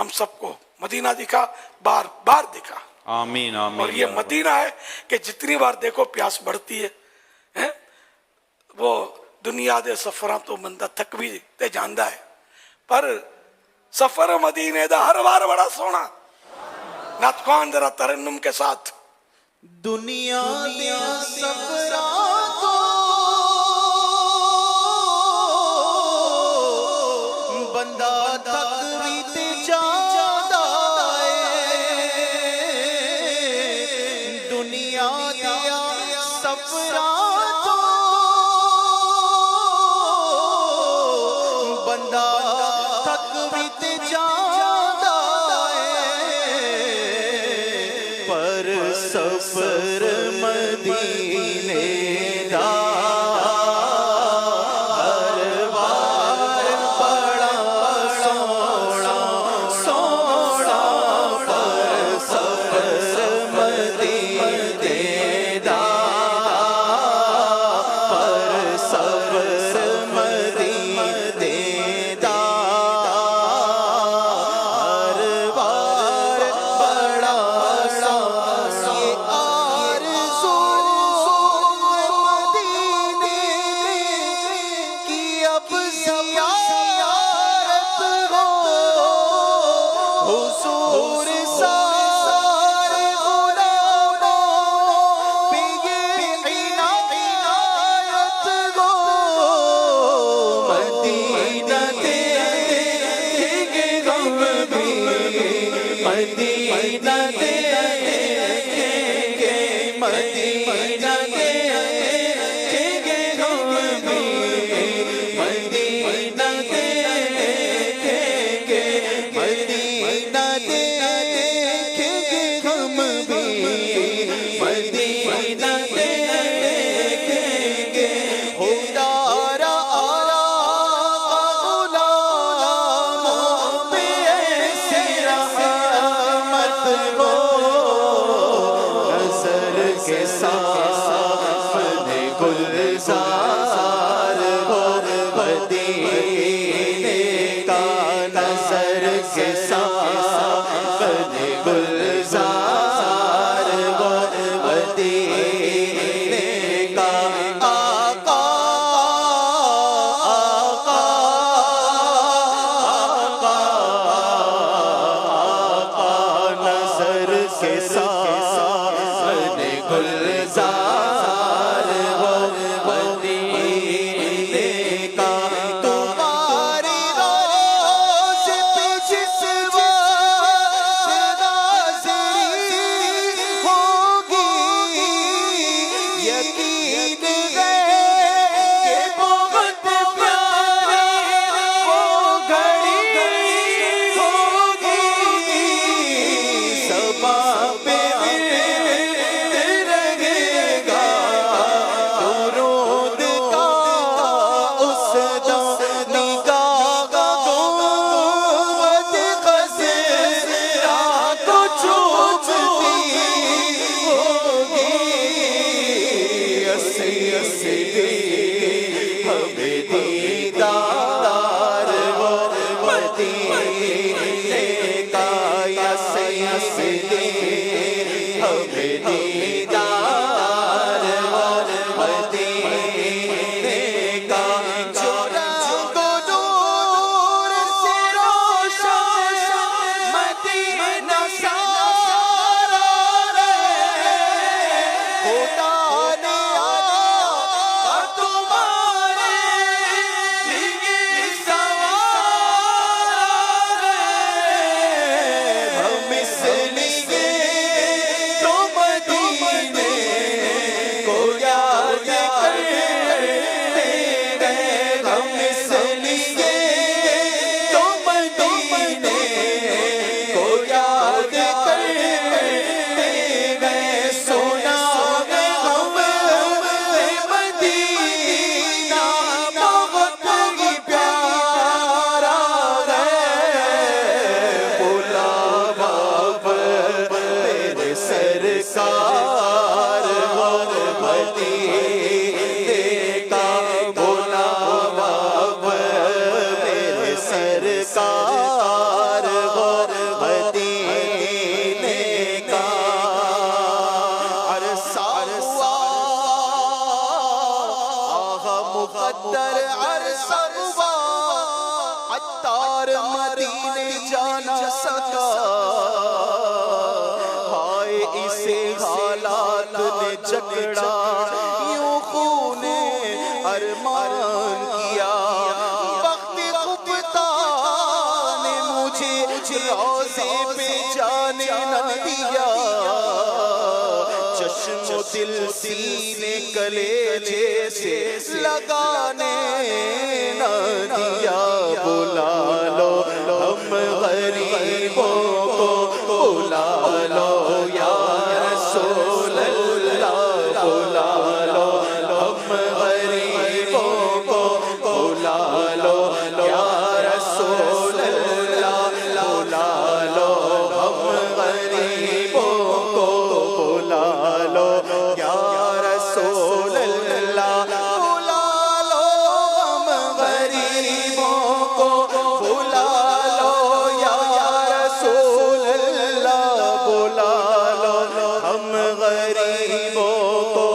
ہم سب کو مدینہ دکھا، بار بار دکھا. آمین آمین. اور یہ مدینہ ہے کہ جتنی بار دیکھو پیاس بڑھتی ہے. وہ دنیا دے سفراں تو بندہ تھک بھی تے جاندا ہے، پر سفر مدینے دا ہر بار بڑا سونا. نعت خوان ذرا ترنم کے ساتھ. دنیا دے سفراں تو بندہ تھک بھی تے جاندا ہے. دنیا دے سفراں تو بندہ تھک بھی تے جاندا ہے، پر سفر مدینے دا ہر بار بڑا سونا سونا. پر سفر مدینے دا، پر سفر مدینے دا ہر بار بڑا سونا. یہ آرزو مدینے کی اب زیارت ہو، حضور سار غلاموں پہ یہ عنایت ہو. مدینہ دیکھیں گے ہم بھی، مدینہ دیکھیں گے، مدینہ دیکھیں گے ہم بھی، مدینہ دیکھیں گے، مدینہ دیکھیں گے ہم بھی، مدینہ دیکھیں گے. خدا را غلاموں پہ ایسی رحمت ہو، نظر کے سامنے گلزار ہو. مدینے کا نظر کے سامنے گلزار ہو. مدینے کا آقا آقا آقا نظر کے سامنے گلزار ہو. مدینے کا تمہاری روز پہ جس وقت ناظری ہوگی، یقین ہے کہ بہت پیاری وہ گھڑی ہوگی. سبا پہ رہے گا درود کا اس دم، نگاہ گنبد خضرا کو چومتی ہوگی. اسی ہمیں دیدار وہ مدینے کا، اسی ہمیں دیدار وہ مدینے کا. جو رنگ و نور سے روشن مدینہ سارا رہے، خدا نے آقا تمہارے لیے سوارا رہے. ہم اس لیے مدینے جانا سکا، ہائے اسے حالات نے جکڑا، یوں خون ارمان کیا، وقت خفتہ نے مجھے روضے پہ جانے نہ دیا، چشم و دل سینے کلیجے سے لگانے نہ دیا، بلا لو ہم غریبوں کو، بلا لو یا رسول اللہ، بلا لو ہم غریبوں کو، بلا لو یا رسول اللہ، بلا لو ہم غریبوں کو، بلا لو یا رسول اللہ، بلا لو ہم غریبوں کو، بلا لو یا رسول اللہ، بلا لو ہم غریبوں کو،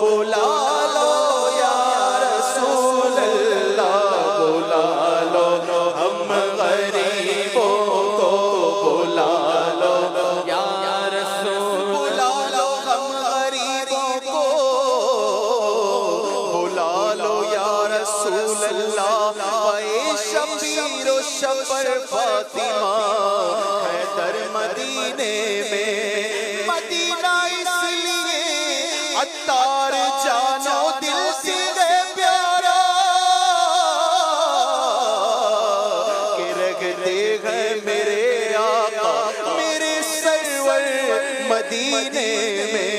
بلا لو یا رسول اللہ، بلا لو ہم غریبوں کو، بلا لو یا رسول، بلا لو ہم غریبوں کو، بلا لو یا رسول اللہ، اے شبیر و شبر فاطمہ حیدر مدینے میں، مدینہ اس لیے عطار جانو دل سے پیارا، کہ رکھتے ہیں میرے آقا میرے سرور مدینے میں،